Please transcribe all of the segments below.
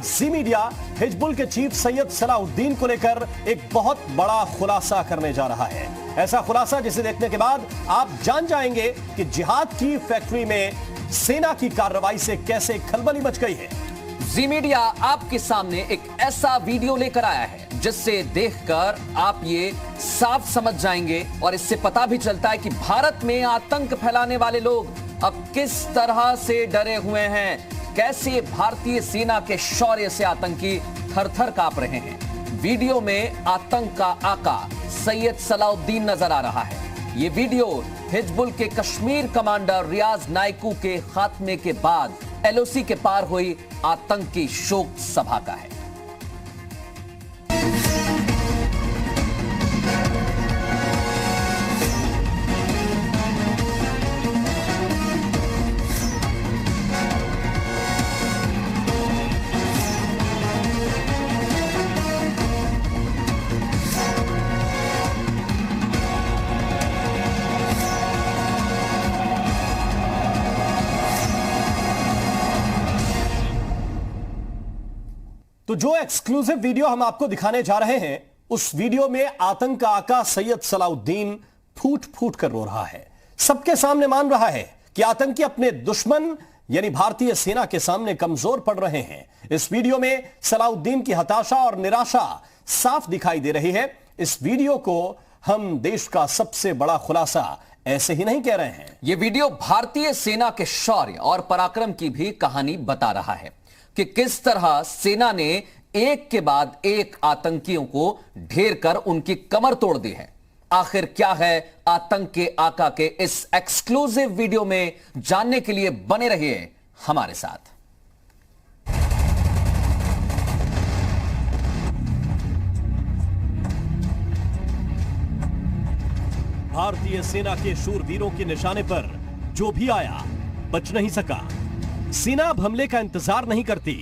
जी media Hizbul के chief Syed Salahuddin को लेकर एक बहुत बड़ा खुलासा करने जा रहा है। ऐसा खुलासा जिसे देखने के बाद आप जान जाएंगे कि जिहाद की फैक्ट्री में सेना की कार्रवाई से कैसे खलबली मच गई है। जी मीडिया आपके सामने एक ऐसा वीडियो लेकर आया है जिससे देखकर आप ये साफ समझ जाएंगे और इससे पता भी चलता है कि भारत में आतंक फैलाने वाले लोग अब किस तरह से डरे हुए हैं, कैसे भारतीय सेना के शौर्य से आतंकी थर-थर कांप रहे हैं। वीडियो में आतंक का आका सैयद सलाहुद्दीन नजर आ रहा है। ये वीडियो हिजबुल के कश्मीर कमांडर रियाज नायकू के खात्मे के बाद एलओसी के पार हुई आतंकी शोक सभा का है। तो जो एक्सक्लूसिव वीडियो हम आपको दिखाने जा रहे हैं, उस वीडियो में आतंक का आका सैयद सलाहुद्दीन फूट फूट कर रो रहा है। सबके सामने मान रहा है कि आतंकी अपने दुश्मन यानी भारतीय सेना के सामने कमजोर पड़ रहे हैं। इस वीडियो में सलाहुद्दीन की हताशा और निराशा साफ दिखाई दे रही है। इस वीडियो को हम देश का सबसे बड़ा खुलासा ऐसे ही नहीं कह रहे हैं। यह वीडियो भारतीय सेना के शौर्य और पराक्रम की भी कहानी बता रहा है कि किस तरह सेना ने एक के बाद एक आतंकियों को ढेर कर उनकी कमर तोड़ दी है। आखिर क्या है आतंक के आका के इस एक्सक्लूसिव वीडियो में, जानने के लिए बने रहिए हमारे साथ। भारतीय सेना के शूरवीरों के निशाने पर जो भी आया बच नहीं सका। सेना अब हमले का इंतजार नहीं करती,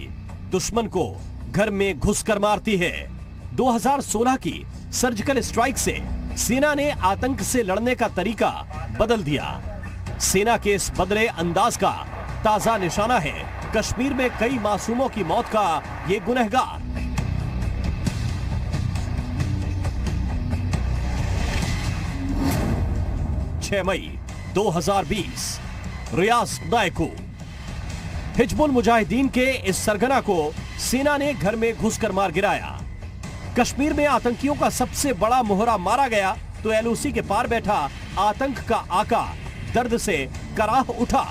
दुश्मन को घर में घुसकर मारती है। 2016 की सर्जिकल स्ट्राइक से सेना ने आतंक से लड़ने का तरीका बदल दिया। सेना के इस बदले अंदाज का ताजा निशाना है कश्मीर में कई मासूमों की मौत का ये गुनहगार। मई 2020 रियाज नायकू। हिजबुल मुजाहिदीन के इस सरगना को सेना ने घर में घुसकर मार गिराया। कश्मीर में आतंकियों का सबसे बड़ा मोहरा मारा गया तो एलओसी के पार बैठा आतंक का आका दर्द से कराह उठा।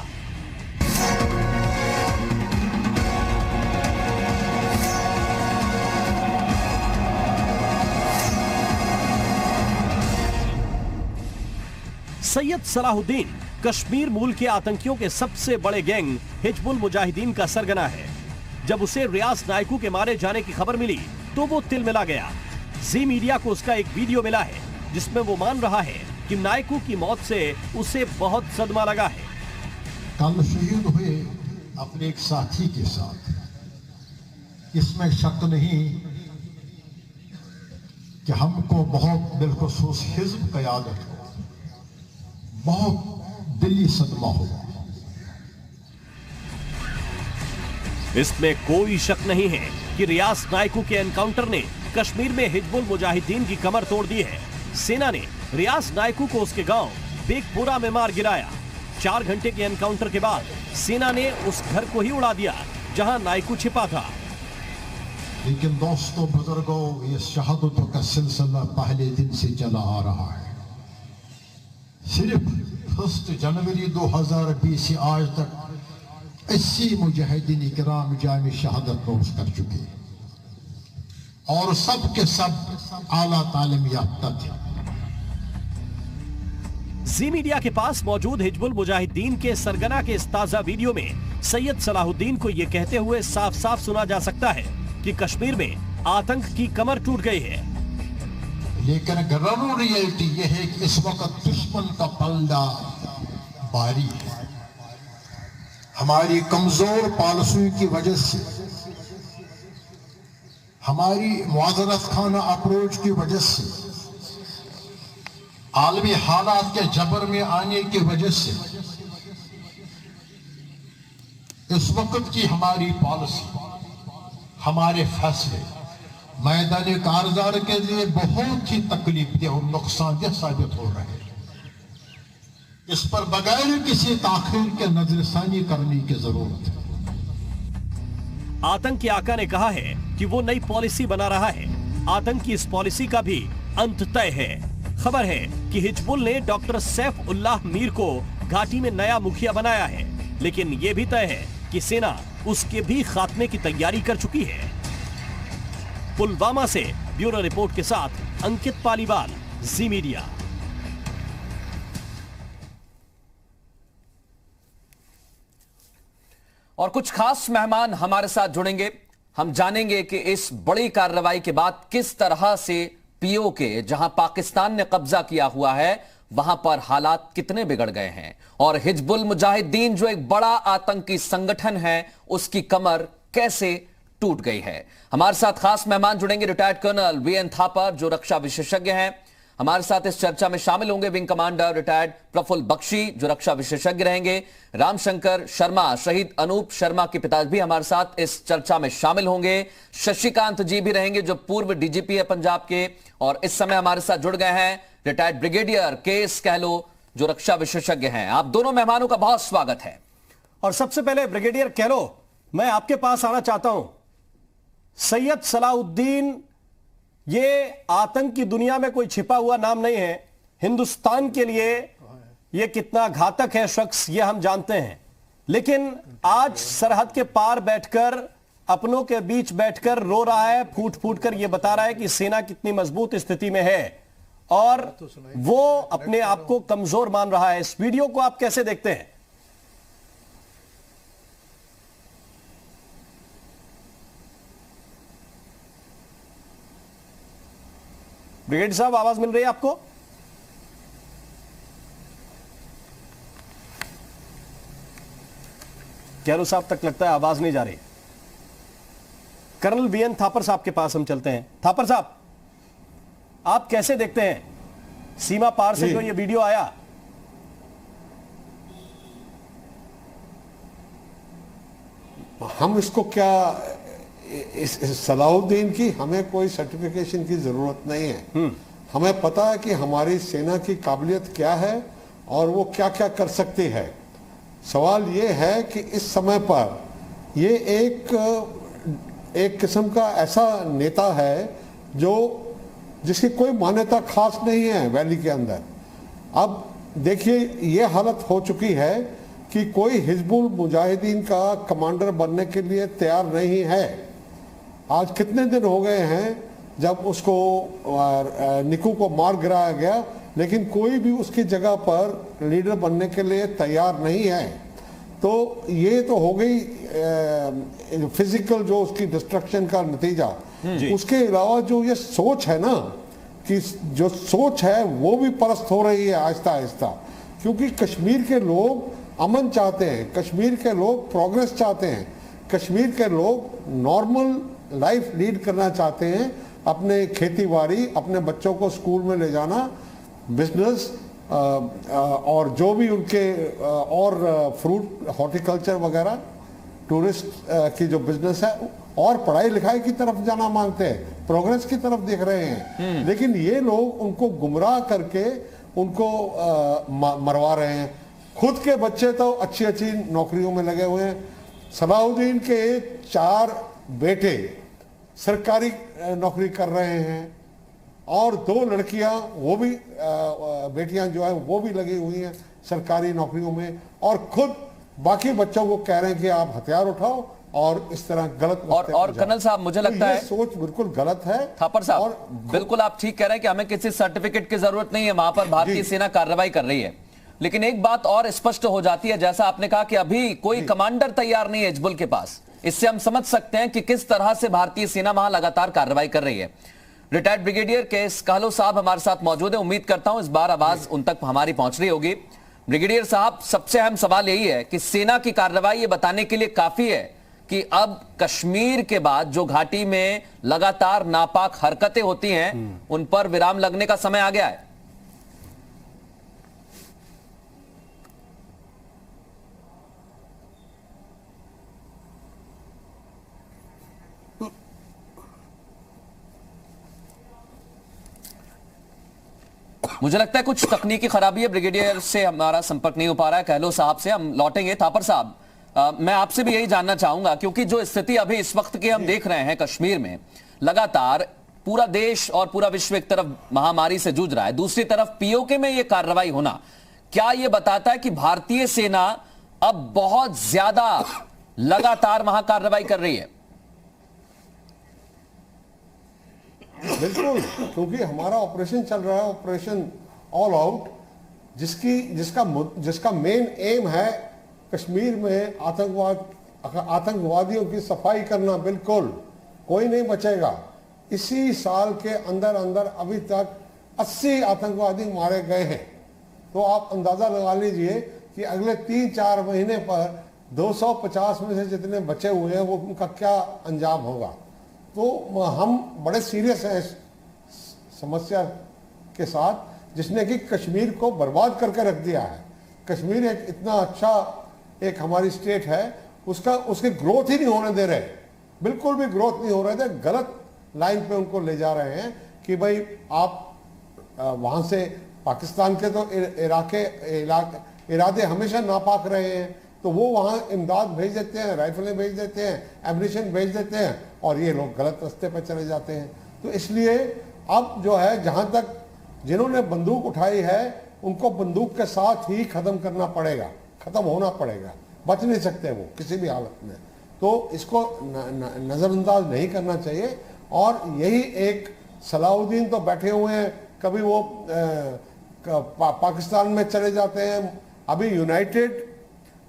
सैयद सलाहुद्दीन कश्मीर मूल के आतंकियों के सबसे बड़े गैंग हिजबुल मुजाहिदीन का सरगना है। जब उसे रियाज नायकू के मारे जाने की खबर मिली तो वो तिलमिला गया। जी मीडिया को उसका एक वीडियो मिला है जिसमें वो मान रहा है कि नायकू की मौत से उसे बहुत सदमा लगा है। कल शहीद हुए अपने एक साथी के साथ, इसमें शक नहीं कि हमको बहुत बिलखुसूस हिज्ब क़यादत को बहुत दिली सदमा हुआ। इसमें कोई शक नहीं है कि रियाज नायकू के एनकाउंटर ने कश्मीर में हिजबुल मुजाहिदीन की कमर तोड़ दी है। सेना ने रियाज नायकू को उसके गांव बेगपुरा में मार गिराया। 4 घंटे के एनकाउंटर के बाद सेना ने उस घर को ही उड़ा दिया जहां नायकू छिपा था। लेकिन दोस्तों बुजुर्गों, ये शहादतों का सिलसिला पहले दिन से चला आ रहा है। सिर्फ 1 जनवरी 2020 से आज तक 80 मुजाहिदीन इकराम जाम शहादत नोश कर चुके और सब के सब आला तालीम याफ्ता थे। जी मीडिया के पास मौजूद हिजबुल मुजाहिदीन के सरगना के इस ताजा वीडियो में सैयद सलाहुद्दीन को यह कहते हुए साफ साफ सुना जा सकता है कि कश्मीर में आतंक की कमर टूट गई है। लेकिन ग्राउंड रियलिटी यह है कि इस वक्त दुश्मन का पलड़ा भारी है। हमारी कमजोर पॉलिसी की वजह से, हमारी मुआज़रत खाना अप्रोच की वजह से, आलमी हालात के जबर में आने की वजह से इस वक्त की हमारी पॉलिसी हमारे फैसले मैदान कारजार के लिए बहुत ही तकलीफ और नुकसानदेह साबित हो रहे हैं। इस पर बगैर किसी ताखीर के नजरसानी करने की जरूरत है। आतंकी आका ने कहा है कि वो नई पॉलिसी बना रहा है। आतंक की इस पॉलिसी का भी अंत तय है। खबर है कि हिजबुल ने डॉक्टर सैफ उल्लाह मीर को घाटी में नया मुखिया बनाया है, लेकिन यह भी तय है कि सेना उसके भी खात्मे की तैयारी कर चुकी है। पुलवामा से ब्यूरो रिपोर्ट के साथ अंकित पालीवाल, जी मीडिया। और कुछ खास मेहमान हमारे साथ जुड़ेंगे। हम जानेंगे कि इस बड़ी कार्रवाई के बाद किस तरह से पीओके, जहां पाकिस्तान ने कब्जा किया हुआ है, वहां पर हालात कितने बिगड़ गए हैं, और हिजबुल मुजाहिदीन जो एक बड़ा आतंकी संगठन है, उसकी कमर कैसे टूट गई है। हमारे साथ खास मेहमान जुड़ेंगे। रिटायर्ड कर्नल वीएन थापर जो रक्षा विशेषज्ञ हैं, हमारे साथ इस चर्चा में शामिल होंगे। Wing commander retired Praful Bakshi जो रक्षा विशेषज्ञ रहेंगे। रामशंकर शर्मा, शहीद अनूप शर्मा के पिता भी हमारे साथ इस चर्चा में शामिल होंगे। शशिकांत जी भी रहेंगे जो पूर्व डीजीपी है पंजाब के, और इस समय हमारे साथ जुड़ गए हैं रिटायर्ड ब्रिगेडियर के.एस. कहलो जो रक्षा विशेषज्ञ हैं। आप दोनों मेहमानों का बहुत स्वागत है। और सबसे पहले ब्रिगेडियर कहलो, मैं आपके पास आना चाहता हूं। सैयद सलाउद्दीन ये आतंक की दुनिया में कोई छिपा हुआ नाम नहीं है। हिंदुस्तान के लिए ये कितना घातक है शख्स, ये हम जानते हैं। लेकिन आज सरहद के पार बैठकर, अपनों के बीच बैठकर रो रहा है, फूट फूट कर ये बता रहा है कि सेना कितनी मजबूत स्थिति में है, और वो अपने आप को कमजोर मान रहा है। इस वीडियो को आप कैसे देखते हैं? ब्रिगेडियर साहब, आवाज मिल रही है आपको? कहलो साहब तक लगता है आवाज नहीं जा रही। कर्नल वीएन थापर साहब के पास हम चलते हैं। थापर साहब, आप कैसे देखते हैं सीमा पार से जो ये वीडियो आया? हम इसको क्या, इस सलाउद्दीन की हमें कोई सर्टिफिकेशन की जरूरत नहीं है। हमें पता है कि हमारी सेना की काबिलियत क्या है और वो क्या क्या कर सकती है। सवाल ये है कि इस समय पर ये एक किस्म का ऐसा नेता है जो जिसकी कोई मान्यता खास नहीं है वैली के अंदर। अब देखिए, ये हालत हो चुकी है कि कोई हिजबुल मुजाहिदीन का कमांडर बनने के लिए तैयार नहीं है। आज कितने दिन हो गए हैं जब उसको निकू को मार गिराया गया, लेकिन कोई भी उसकी जगह पर लीडर बनने के लिए तैयार नहीं है। तो ये तो हो गई फिजिकल जो उसकी डिस्ट्रक्शन का नतीजा। उसके अलावा जो ये सोच है ना, कि जो सोच है वो भी परस्त हो रही है आहिस्ता आहिस्ता, क्योंकि कश्मीर के लोग अमन चाहते हैं, कश्मीर के लोग प्रोग्रेस चाहते हैं, कश्मीर के लोग नॉर्मल लाइफ लीड करना चाहते हैं। अपने खेती बाड़ी, अपने बच्चों को स्कूल में ले जाना, बिजनेस और जो भी उनके और फ्रूट हॉर्टिकल्चर वगैरह, टूरिस्ट की जो बिजनेस है, और पढ़ाई लिखाई की तरफ जाना मांगते हैं, प्रोग्रेस की तरफ देख रहे हैं। लेकिन ये लोग उनको गुमराह करके उनको मरवा रहे हैं। खुद के बच्चे तो अच्छी अच्छी नौकरियों में लगे हुए हैं। सलाउद्दीन के 4 बेटे सरकारी नौकरी कर रहे हैं, और 2 लड़कियां, वो भी बेटियां जो है वो भी लगी हुई हैं सरकारी नौकरियों में, और खुद बाकी बच्चों को कह रहे हैं कि आप हथियार उठाओ और इस तरह गलत। और कर्नल साहब, मुझे लगता है सोच बिल्कुल गलत है। थापर साहब, और बिल्कुल आप ठीक कह रहे हैं कि हमें किसी सर्टिफिकेट की जरूरत नहीं है, वहां पर भारतीय सेना कार्रवाई कर रही है। लेकिन एक बात और स्पष्ट हो जाती है, जैसा आपने कहा कि अभी कोई कमांडर तैयार नहीं है हिजबुल के पास। इससे हम समझ सकते हैं कि किस तरह से भारतीय सेना वहां लगातार कार्रवाई कर रही है। Retired brigadier KS. कहलो साहब हमारे साथ मौजूद है। उम्मीद करता हूं इस बार आवाज उन तक हमारी पहुंच रही होगी। ब्रिगेडियर साहब, सबसे अहम सवाल यही है कि सेना की कार्रवाई ये बताने के लिए काफी है कि अब कश्मीर के बाद जो घाटी में लगातार नापाक हरकतें होती हैं, उन पर विराम लगने का समय आ गया है। मुझे लगता है कुछ तकनीकी खराबी है, ब्रिगेडियर से हमारा संपर्क नहीं हो पा रहा है, कहलो साहब से हम लौटेंगे। थापर साहब, मैं आपसे भी यही जानना चाहूंगा, क्योंकि जो स्थिति अभी इस वक्त की हम देख रहे हैं कश्मीर में, लगातार पूरा देश और पूरा विश्व एक तरफ महामारी से जूझ रहा है, दूसरी तरफ पीओके में यह कार्रवाई होना, क्या यह बताता है कि भारतीय सेना अब बहुत ज्यादा लगातार वहां कार्रवाई कर रही है? बिल्कुल, क्योंकि हमारा ऑपरेशन चल रहा है, ऑपरेशन ऑल आउट, जिसका मेन एम है कश्मीर में आतंकवादियों की सफाई करना। बिल्कुल कोई नहीं बचेगा। इसी साल के अंदर अंदर अभी तक 80 आतंकवादी मारे गए हैं। तो आप अंदाजा लगा लीजिए कि अगले 3-4 महीने पर 250 में से जितने बचे हुए हैं वो उनका क्या अंजाम होगा। तो हम बड़े सीरियस हैं इस समस्या के साथ, जिसने कि कश्मीर को बर्बाद करके रख दिया है। कश्मीर एक इतना अच्छा एक हमारी स्टेट है, उसकी ग्रोथ ही नहीं होने दे रहे, बिल्कुल भी ग्रोथ नहीं हो रहे थे। गलत लाइन पे उनको ले जा रहे हैं कि भाई आप वहां से पाकिस्तान के तो इरादे हमेशा नापाक रहे हैं, तो वो वहां इमदाद भेज देते हैं, राइफलें भेज देते हैं, एम्युनिशन भेज देते हैं, और ये लोग गलत रास्ते पर चले जाते हैं। तो इसलिए अब जो है, जहां तक जिन्होंने बंदूक उठाई है उनको बंदूक के साथ ही खत्म करना पड़ेगा, खत्म होना पड़ेगा, बच नहीं सकते वो किसी भी हालत में। तो इसको नजरअंदाज नहीं करना चाहिए। और यही एक सलाउद्दीन तो बैठे हुए हैं, कभी वो पाकिस्तान में चले जाते हैं, अभी यूनाइटेड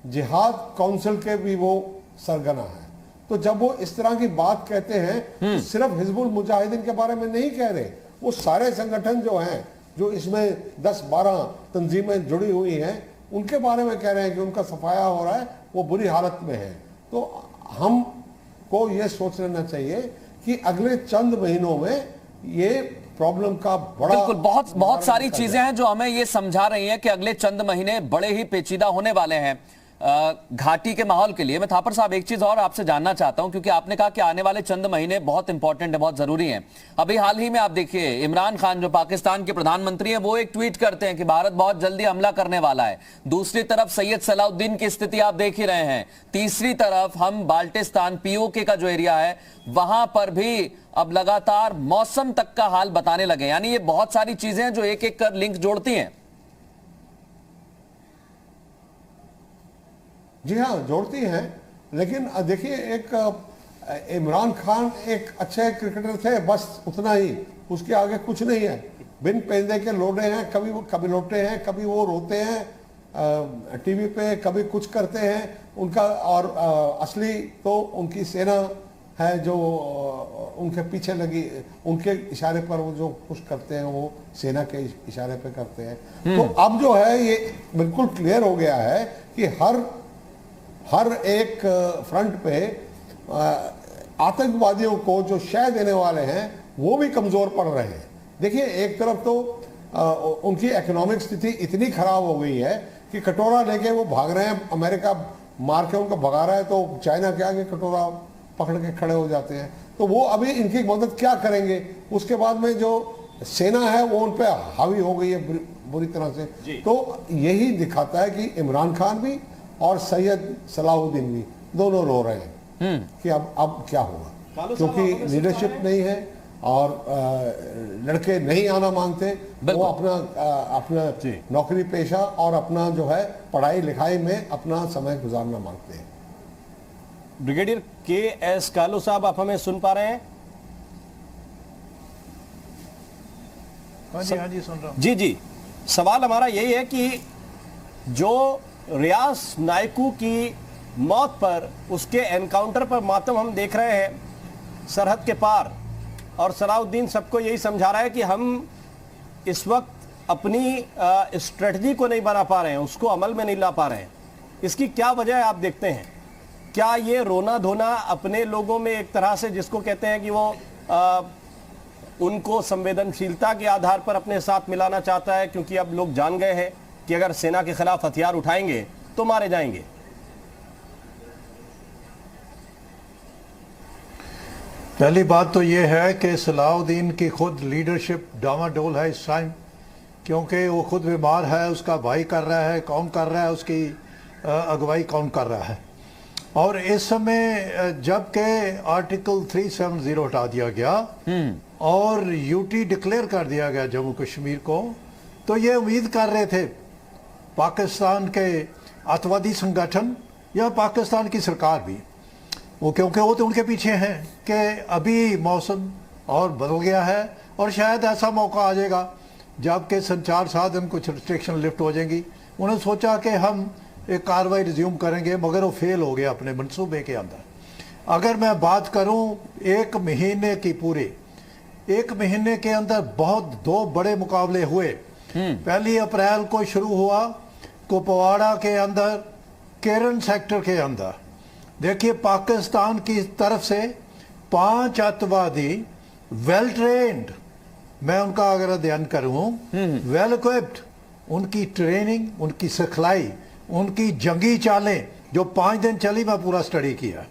जिहाद काउंसिल के भी वो सरगना है। तो जब वो इस तरह की बात कहते हैं तो सिर्फ हिजबुल मुजाहिदीन के बारे में नहीं कह रहे, वो सारे संगठन जो हैं, जो इसमें 10-12 तंजीमें जुड़ी हुई हैं, उनके बारे में कह रहे हैं कि उनका सफाया हो रहा है, वो बुरी हालत में है। तो हम को ये सोच लेना चाहिए कि अगले चंद महीनों में ये प्रॉब्लम का बड़ा, बिल्कुल, बहुत सारी चीजें हैं जो हमें ये समझा रही हैं कि अगले चंद महीने बड़े ही पेचीदा होने वाले हैं घाटी के माहौल के लिए। मैं थापर साहब एक चीज और आपसे जानना चाहता हूं, क्योंकि आपने कहा कि आने वाले चंद महीने बहुत इंपॉर्टेंट है, बहुत जरूरी हैं। अभी हाल ही में आप देखिए, इमरान खान जो पाकिस्तान के प्रधानमंत्री हैं, वो एक ट्वीट करते हैं कि भारत बहुत जल्दी हमला करने वाला है। दूसरी तरफ सैयद सलाउद्दीन की स्थिति आप देख ही रहे हैं। तीसरी तरफ हम बाल्टिस्तान पीओके का जो एरिया है वहां पर भी अब लगातार मौसम तक का हाल बताने लगे। यानी ये बहुत सारी चीजें हैं जो एक एक कर लिंक जोड़ती हैं। जी हाँ, जोड़ती हैं। लेकिन देखिए, एक इमरान खान एक अच्छे क्रिकेटर थे, बस उतना ही, उसके आगे कुछ नहीं है। बिन पेंदे के लोडे हैं, कभी लोटे हैं, कभी वो रोते हैं टीवी पे, कभी कुछ करते हैं उनका। और असली तो उनकी सेना है जो उनके पीछे लगी, उनके इशारे पर वो जो कुछ करते हैं वो सेना के इशारे पे करते हैं। तो अब जो है ये बिल्कुल क्लियर हो गया है कि हर एक फ्रंट पे आतंकवादियों को जो शह देने वाले हैं वो भी कमजोर पड़ रहे हैं। देखिए, एक तरफ तो उनकी इकोनॉमिक स्थिति इतनी खराब हो गई है कि कटोरा लेके वो भाग रहे हैं, अमेरिका मार के उनको भगा रहा है, तो चाइना के आगे कटोरा पकड़ के खड़े हो जाते हैं। तो वो अभी इनकी मदद क्या करेंगे? उसके बाद में जो सेना है वो उन पर हावी हो गई है बुरी तरह से। तो यही दिखाता है कि इमरान खान भी और सैयद सलाउद्दीन भी दोनों रो रहे हैं कि अब क्या होगा, क्योंकि लीडरशिप नहीं है और लड़के नहीं आना मांगते। वो अपना नौकरी पेशा और अपना जो है पढ़ाई लिखाई में अपना समय गुजारना मांगते हैं। Brigadier KS. कालू साहब, आप हमें सुन पा रहे हैं? हाँ जी, सुन रहा हूं। जी, सवाल हमारा यही है कि जो रियाज नायकू की मौत पर, उसके एनकाउंटर पर मातम हम देख रहे हैं सरहद के पार, और सलाउद्दीन सबको यही समझा रहा है कि हम इस वक्त अपनी स्ट्रेटजी को नहीं बना पा रहे हैं, उसको अमल में नहीं ला पा रहे हैं। इसकी क्या वजह आप देखते हैं? क्या ये रोना धोना अपने लोगों में एक तरह से, जिसको कहते हैं कि वो उनको संवेदनशीलता के आधार पर अपने साथ मिलाना चाहता है, क्योंकि अब लोग जान गए हैं कि अगर सेना के खिलाफ हथियार उठाएंगे तो मारे जाएंगे? पहली बात तो यह है कि सलाउद्दीन की खुद लीडरशिप डामाडोल है इस टाइम। क्योंकि वो खुद बीमार है, उसका भाई कर रहा है, कौन कर रहा है, उसकी अगुवाई कौन कर रहा है। और इस समय जबकि आर्टिकल 370 हटा दिया गया और यूटी डिक्लेयर कर दिया गया जम्मू कश्मीर को, तो ये उम्मीद कर रहे थे पाकिस्तान के अतवादी संगठन या पाकिस्तान की सरकार भी, वो क्योंकि वो तो उनके पीछे हैं कि अभी मौसम और बदल गया है और शायद ऐसा मौका आ जाएगा जबकि संचार साधन कुछ रिस्ट्रिक्शन लिफ्ट हो जाएंगी। उन्होंने सोचा कि हम एक कार्रवाई रिज्यूम करेंगे, मगर वो फेल हो गया अपने मंसूबे के अंदर। अगर मैं बात करूं एक महीने की, पूरे एक महीने के अंदर बहुत दो बड़े मुकाबले हुए। 1 अप्रैल को शुरू हुआ कुपवाड़ा के अंदर, केरन सेक्टर के अंदर। देखिए पाकिस्तान की तरफ से 5 अतवादी वेल ट्रेन्ड, मैं उनका अगर अध्ययन करूं, वेल इक्विप्ड, उनकी ट्रेनिंग, उनकी सिखलाई, उनकी जंगी चालें जो 5 दिन चली, मैं पूरा स्टडी किया।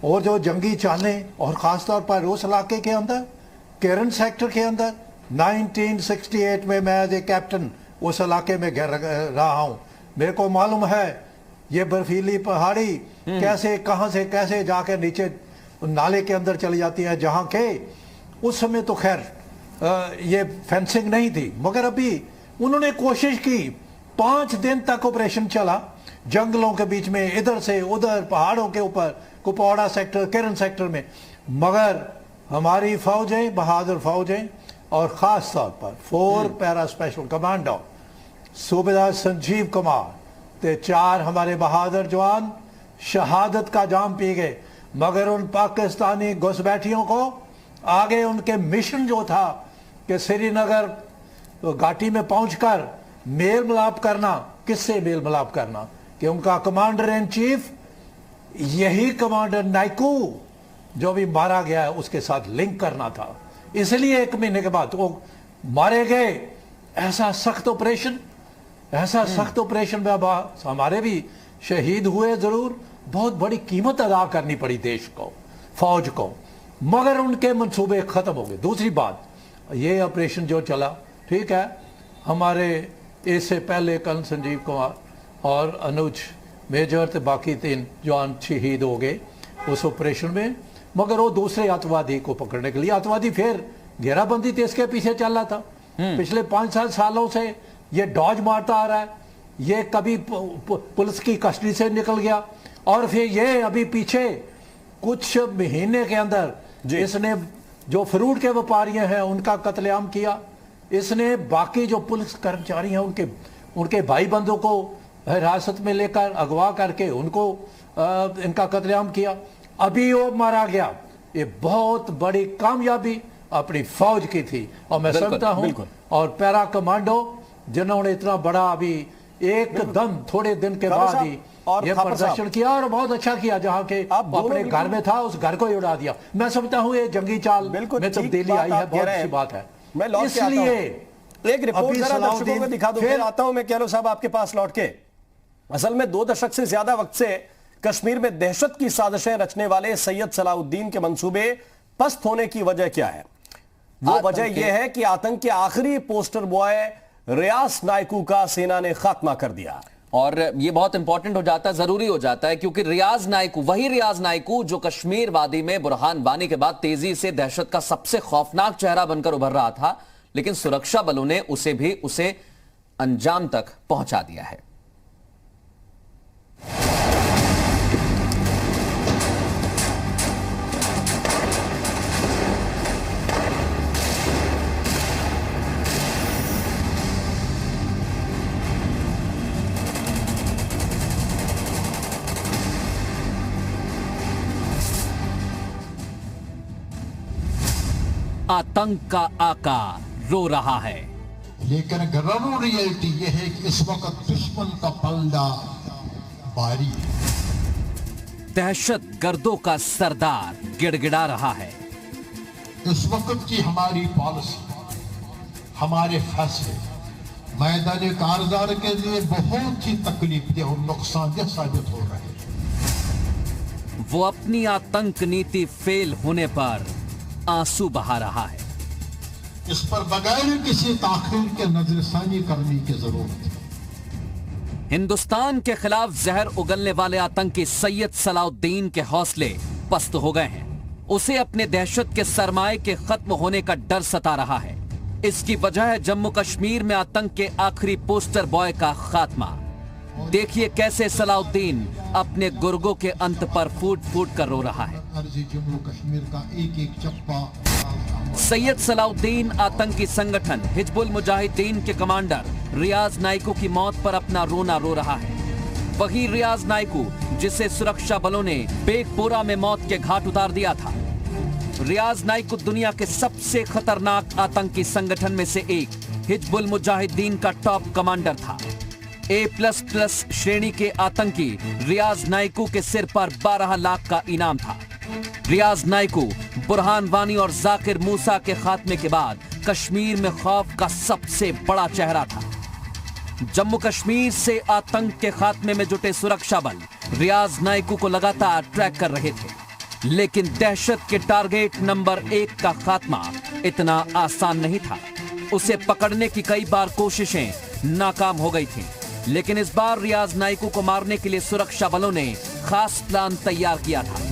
और जो जंगी चालें, और ख़ासतौर पर उस इलाके के अंदर, केरन सेक्टर के अंदर 1968 में मैं एज ए कैप्टन उस इलाके में रहा हूँ। मेरे को मालूम है ये बर्फीली पहाड़ी कैसे, कहाँ से कैसे जाके नीचे नाले के अंदर चली जाती है, जहाँ के उस समय तो खैर ये फेंसिंग नहीं थी, मगर अभी उन्होंने कोशिश की। 5 दिन तक ऑपरेशन चला जंगलों के बीच में, इधर से उधर, पहाड़ों के ऊपर, कुपवाड़ा सेक्टर, केरन सेक्टर में। मगर हमारी फौजें, बहादुर फौजें, और ख़ास तौर पर 4 पैरा स्पेशल कमांडो, सूबेदार संजीव कुमार ते 4 हमारे बहादुर जवान शहादत का जाम पी गए। मगर उन पाकिस्तानी घुसपैठियों को आगे उनके मिशन जो था कि श्रीनगर घाटी में पहुंचकर मेल मिलाप करना, किससे मेल मिलाप करना, कि उनका कमांडर इन चीफ यही कमांडर नायकू जो भी मारा गया है उसके साथ लिंक करना था। इसलिए 1 महीने के बाद वो मारे गए। ऐसा सख्त ऑपरेशन, ऐसा सख्त ऑपरेशन में हमारे भी शहीद हुए, जरूर बहुत बड़ी कीमत अदा करनी पड़ी देश को, फौज को, मगर उनके मंसूबे खत्म हो गए। दूसरी बात, ये ऑपरेशन जो चला, ठीक है, हमारे इससे पहले कर्नल संजीव कुमार और अनुज मेजर तो बाकी 3 जवान शहीद हो गए उस ऑपरेशन में, मगर वो दूसरे अतवादी को पकड़ने के लिए, अतवादी फिर घेराबंदी थी, इसके पीछे चल रहा था। पिछले 5-7 सालों से ये डॉज मारता आ रहा है, ये कभी पुलिस की कस्टडी से निकल गया और फिर ये अभी पीछे कुछ महीने के अंदर इसने जो फ्रूट के व्यापारी हैं उनका कत्लेआम किया। इसने बाकी जो पुलिस कर्मचारी हैं उनके भाई बंधुओं को हिरासत में लेकर अगवा करके उनको इनका कत्लेआम किया। अभी वो मारा गया। ये बहुत बड़ी कामयाबी अपनी फौज की थी और मैं समझता हूं, और पैरा कमांडो जिन्होंने इतना बड़ा अभी एकदम थोड़े दिन के बाद ही ये प्रदर्शन किया और बहुत अच्छा किया, जहां के अपने घर में था उस घर को ही उड़ा दिया। मैं समझता हूं ये जंगी चाल में तब्दीली आई है, बहुत अच्छी बात है। इसलिए एक रिपोर्ट जरा दर्शकों को दिखा दो, फिर आता हूं मैं कैलो साहब आपके पास लौट के। असल में 2 दशक से ज्यादा वक्त से कश्मीर में दहशत की साजिशें रचने वाले सैयद सलाउद्दीन के मंसूबे पस्त होने की वजह क्या है? वो वजह यह है कि आतंक के आखिरी पोस्टर बॉय रियाज नायकू का सेना ने खात्मा कर दिया। और ये बहुत इंपॉर्टेंट हो जाता है, जरूरी हो जाता है, क्योंकि रियाज नायकू, वही रियाज नायकू जो कश्मीर वादी में बुरहान वानी के बाद तेजी से दहशत का सबसे खौफनाक चेहरा बनकर उभर रहा था, लेकिन सुरक्षा बलों ने उसे अंजाम तक पहुंचा दिया है। आतंक का आका रो रहा है, लेकिन ग्राउंड रियलिटी यह है कि इस वक्त दुश्मन का पलड़ा भारी है। दहशत गर्दों का सरदार गिड़गिड़ा रहा है। इस वक्त की हमारी पॉलिसी, हमारे फैसले मैदान कारजार के लिए बहुत ही तकलीफदेह और नुकसानदेह साबित हो रहे हैं। वो अपनी आतंक नीति फेल होने पर आंसू बहा रहा है। इस पर बगैर किसी ताखीर के नजरसानी करने की जरूरत है। हिंदुस्तान के खिलाफ जहर उगलने वाले आतंकी सैयद सलाउद्दीन के हौसले पस्त हो गए हैं। उसे अपने दहशत के सरमाए के खत्म होने का डर सता रहा है। इसकी वजह है जम्मू कश्मीर में आतंक के आखिरी पोस्टर बॉय का खात्मा। देखिए कैसे सलाउद्दीन अपने गुर्गों के अंत पर फूट फूट कर रो रहा है। जम्मू कश्मीर का एक एक चप्पा। सैयद सलाउद्दीन आतंकी संगठन हिजबुल मुजाहिदीन के कमांडर रियाज नाइकू की मौत पर अपना रोना रो रहा है। वही रियाज नाइकू जिसे सुरक्षा बलों ने बेगपोरा में मौत के घाट उतार दिया था। रियाज नाइकू दुनिया के सबसे खतरनाक आतंकी संगठन में से एक हिजबुल मुजाहिदीन का टॉप कमांडर था। A++ श्रेणी के आतंकी रियाज नाइकू के सिर पर 12 लाख का इनाम था। रियाज नाइकू बुरहान वानी और जाकिर मूसा के खात्मे के बाद कश्मीर में खौफ का सबसे बड़ा चेहरा था। जम्मू कश्मीर से आतंक के खात्मे में जुटे सुरक्षा बल रियाज नाइकू को लगातार ट्रैक कर रहे थे, लेकिन दहशत के टारगेट नंबर 1 का खात्मा इतना आसान नहीं था। उसे पकड़ने की कई बार कोशिशें नाकाम हो गई थीं, लेकिन इस बार रियाज नाइकू को मारने के लिए सुरक्षा बलों ने खास प्लान तैयार किया था।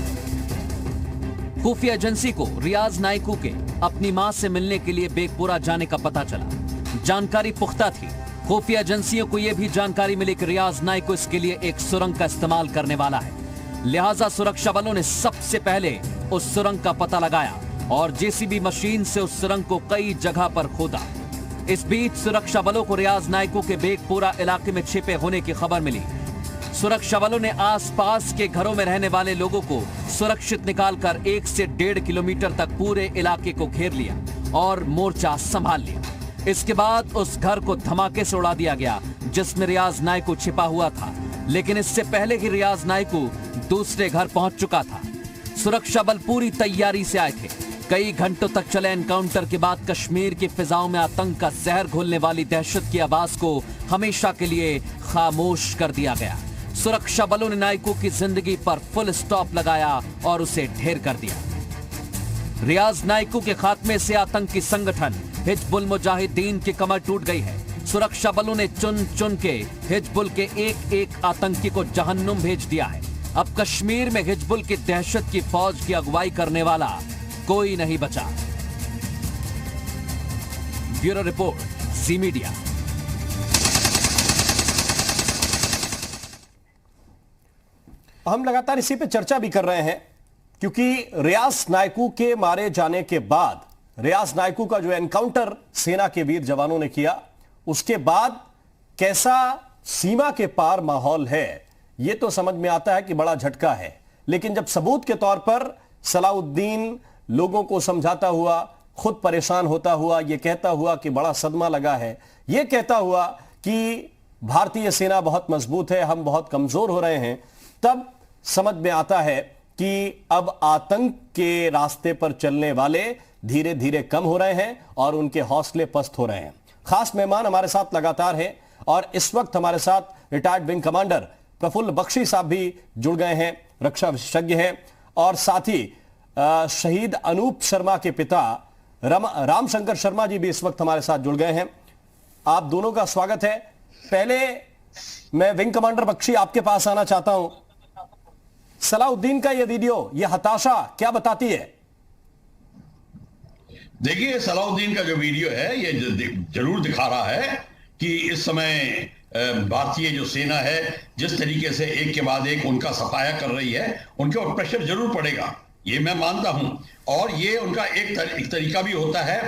खुफिया एजेंसी को रियाज नाइकू के अपनी मां से मिलने के लिए बेगपुरा जाने का पता चला। जानकारी पुख्ता थी। खुफिया एजेंसियों को यह भी जानकारी मिली कि रियाज नाइकू इसके लिए एक सुरंग का इस्तेमाल करने वाला है। लिहाजा सुरक्षा बलों ने सबसे पहले उस सुरंग का पता लगाया और जेसीबी मशीन से उस सुरंग को कई जगह पर खोदा। इस बीच सुरक्षा बलों को रियाज नाइकू के बेगपुरा इलाके में छिपे होने की खबर मिली। सुरक्षा बलों ने आसपास के घरों में रहने वाले लोगों को सुरक्षित निकालकर 1 से 1.5 किलोमीटर तक पूरे इलाके को घेर लिया और मोर्चा संभाल लिया। इसके बाद उस घर को धमाके से उड़ा दिया गया जिसमें रियाज नाइकू छिपा हुआ था, लेकिन इससे पहले ही रियाज नाइकू दूसरे घर पहुंच चुका था। सुरक्षा बल पूरी तैयारी से आए थे। कई घंटों तक चले एनकाउंटर के बाद कश्मीर की फिजाओं में आतंक का जहर घोलने वाली दहशत की आवाज को हमेशा के लिए खामोश कर दिया गया। सुरक्षा बलों ने नाइकू की जिंदगी पर फुल स्टॉप लगाया और उसे ढेर कर दिया। रियाज नाइकू के खात्मे से आतंकी संगठन हिजबुल मुजाहिदीन की कमर टूट गई है। सुरक्षा बलों ने चुन चुन के हिजबुल के एक एक आतंकी को जहन्नुम भेज दिया है। अब कश्मीर में हिजबुल की दहशत की फौज की अगुवाई करने वाला कोई नहीं बचा। ब्यूरो रिपोर्ट, ज़ी मीडिया। हम लगातार इसी पे चर्चा भी कर रहे हैं क्योंकि रियाज नाइकू के मारे जाने के बाद, रियाज नाइकू का जो एनकाउंटर सेना के वीर जवानों ने किया, उसके बाद कैसा सीमा के पार माहौल है, यह तो समझ में आता है कि बड़ा झटका है। लेकिन जब सबूत के तौर पर सलाउद्दीन लोगों को समझाता हुआ, खुद परेशान होता हुआ, यह कहता हुआ कि बड़ा सदमा लगा है, यह कहता हुआ कि भारतीय सेना बहुत मजबूत है, हम बहुत कमजोर हो रहे हैं, तब समझ में आता है कि अब आतंक के रास्ते पर चलने वाले धीरे धीरे कम हो रहे हैं और उनके हौसले पस्त हो रहे हैं। खास मेहमान हमारे साथ लगातार हैं और इस वक्त हमारे साथ retired wing commander Praful Bakshi साहब भी जुड़ गए हैं, रक्षा विशेषज्ञ हैं, और साथ ही शहीद अनूप शर्मा के पिता रामशंकर शर्मा जी भी इस वक्त हमारे साथ जुड़ गए हैं। आप दोनों का स्वागत है। पहले मैं विंग कमांडर बख्शी आपके पास आना चाहता हूं। सलाउद्दीन का यह वीडियो, यह हताशा क्या बताती है? देखिए, सलाउद्दीन का जो वीडियो है ये जरूर दिखा रहा है कि इस समय भारतीय जो सेना है जिस तरीके से एक के बाद एक उनका सफाया कर रही है, उनके ऊपर प्रेशर जरूर पड़ेगा, ये मैं मानता हूं। और ये उनका एक तरीका भी होता है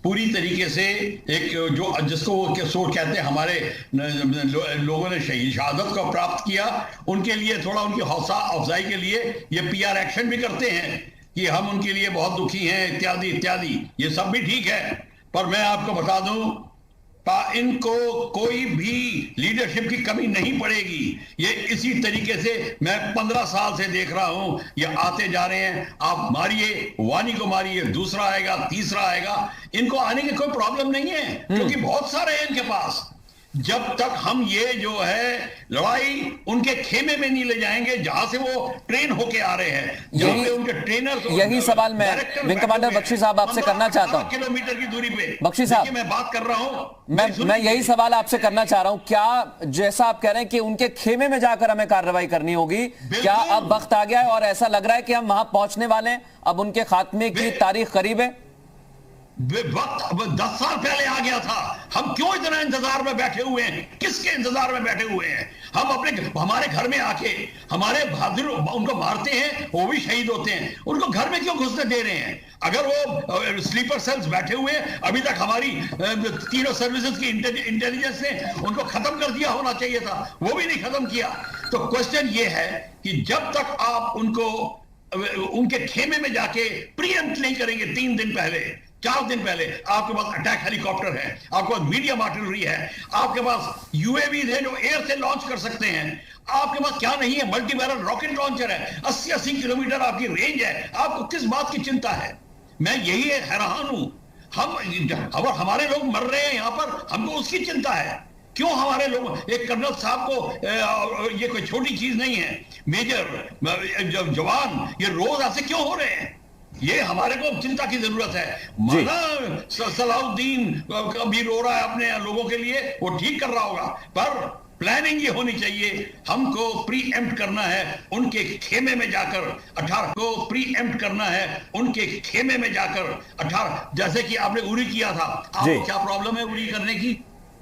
पूरी तरीके से, एक जो जिसको वो सोच कहते हैं, हमारे लोगों ने शहादत को प्राप्त किया, उनके लिए थोड़ा उनकी हौसला अफजाई के लिए ये PR एक्शन भी करते हैं कि हम उनके लिए बहुत दुखी हैं इत्यादि इत्यादि। ये सब भी ठीक है, पर मैं आपको बता दूं इनको कोई भी लीडरशिप की कमी नहीं पड़ेगी। ये इसी तरीके से मैं 15 साल से देख रहा हूं, ये आते जा रहे हैं। आप मारिए, वानी को मारिए, दूसरा आएगा, तीसरा आएगा, इनको आने की कोई प्रॉब्लम नहीं है क्योंकि बहुत सारे हैं इनके पास। जब तक हम ये जो है लड़ाई उनके खेमे में नहीं ले जाएंगे जहां से वो ट्रेन होके आ रहे हैं, जहां पे उनके ट्रेनर यही सवाल मैं विंग कमांडर बख्शी साहब आपसे करना चाहता हूं। किलोमीटर की दूरी पे बख्शी साहब मैं बात कर रहा हूं, मैं यही सवाल आपसे करना चाह रहा हूं, क्या जैसा आप कह रहे हैं कि उनके खेमे में जाकर हमें कार्रवाई करनी होगी, क्या अब वक्त आ गया है और ऐसा लग रहा है कि हम वहां पहुंचने वाले हैं, अब उनके खात्मे की तारीख करीब है? वक्त अब 10 साल पहले आ गया था, हम क्यों इतना इंतजार में बैठे हुए हैं? किसके इंतजार में बैठे हुए हैं? हम हमारे घर में आके हमारे बहादुर उनको मारते हैं, वो भी शहीद होते हैं, उनको घर में क्यों घुसने दे रहे हैं? अगर वो स्लीपर सेल्स बैठे हुए हैं, अभी तक हमारी तीनों सर्विसेज की इंटेलिजेंस ने उनको खत्म कर दिया होना चाहिए था, वो भी नहीं खत्म किया। तो क्वेश्चन ये है कि जब तक आप उनको उनके खेमे में जाके प्रीएम्प्ट नहीं करेंगे, 3 दिन पहले 4 दिन पहले आपके पास अटैक हेलीकॉप्टर है, आपके पास मीडियम आर्टिलरी है, आपके पास यूएवी है जो एयर से लॉन्च कर सकते हैं, आपके पास क्या नहीं है, मल्टी बैरल रॉकेट लॉन्चर है, 80-80 किलोमीटर आपकी रेंज है, आपको किस बात की चिंता है? मैं यही हैरान हूं। हम हमारे लोग मर रहे हैं यहां पर, हमको उसकी चिंता है। क्यों हमारे लोग, एक कर्नल साहब को ये कोई छोटी चीज नहीं है, मेजर जवान ये रोज ऐसे क्यों हो रहे हैं? ये हमारे को चिंता की जरूरत है। माना सलाउद्दीन अभी रो रहा है अपने लोगों के लिए, वो ठीक कर रहा होगा, पर प्लानिंग ये होनी चाहिए, हमको प्री एम्प्ट करना है उनके खेमे में जाकर 18 को प्री एम्प्ट करना है उनके खेमे में जाकर 18, जैसे कि आपने उरी किया था। आपको क्या प्रॉब्लम है उरी करने की?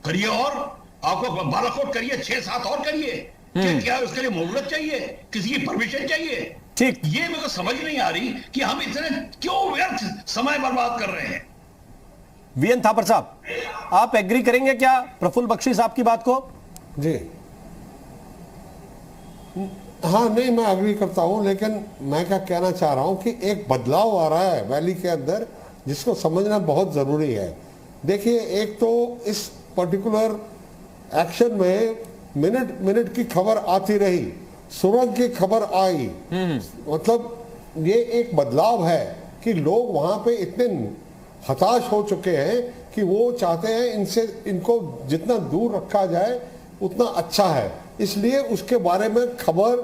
करिए, और आपको बालाकोट करिए, 6-7 और करिए। क्या उसके लिए मोहलत चाहिए? किसी की परमिशन चाहिए? ठीक, ये मेरे को समझ नहीं आ रही कि हम इतने क्यों व्यर्थ समय बर्बाद कर रहे हैं। वीएन थापर साहब, आप एग्री करेंगे क्या प्रफुल्ल बख्शी साहब की बात को? जी हाँ, नहीं मैं एग्री करता हूं, लेकिन मैं क्या कहना चाह रहा हूं कि एक बदलाव आ रहा है वैली के अंदर जिसको समझना बहुत जरूरी है। देखिए, एक तो इस पर्टिकुलर एक्शन में मिनट मिनट की खबर आती रही, सुरंग की खबर आई, मतलब ये एक बदलाव है कि लोग वहां पे इतने हताश हो चुके हैं कि वो चाहते हैं इनको जितना दूर रखा जाए उतना अच्छा है, इसलिए उसके बारे में खबर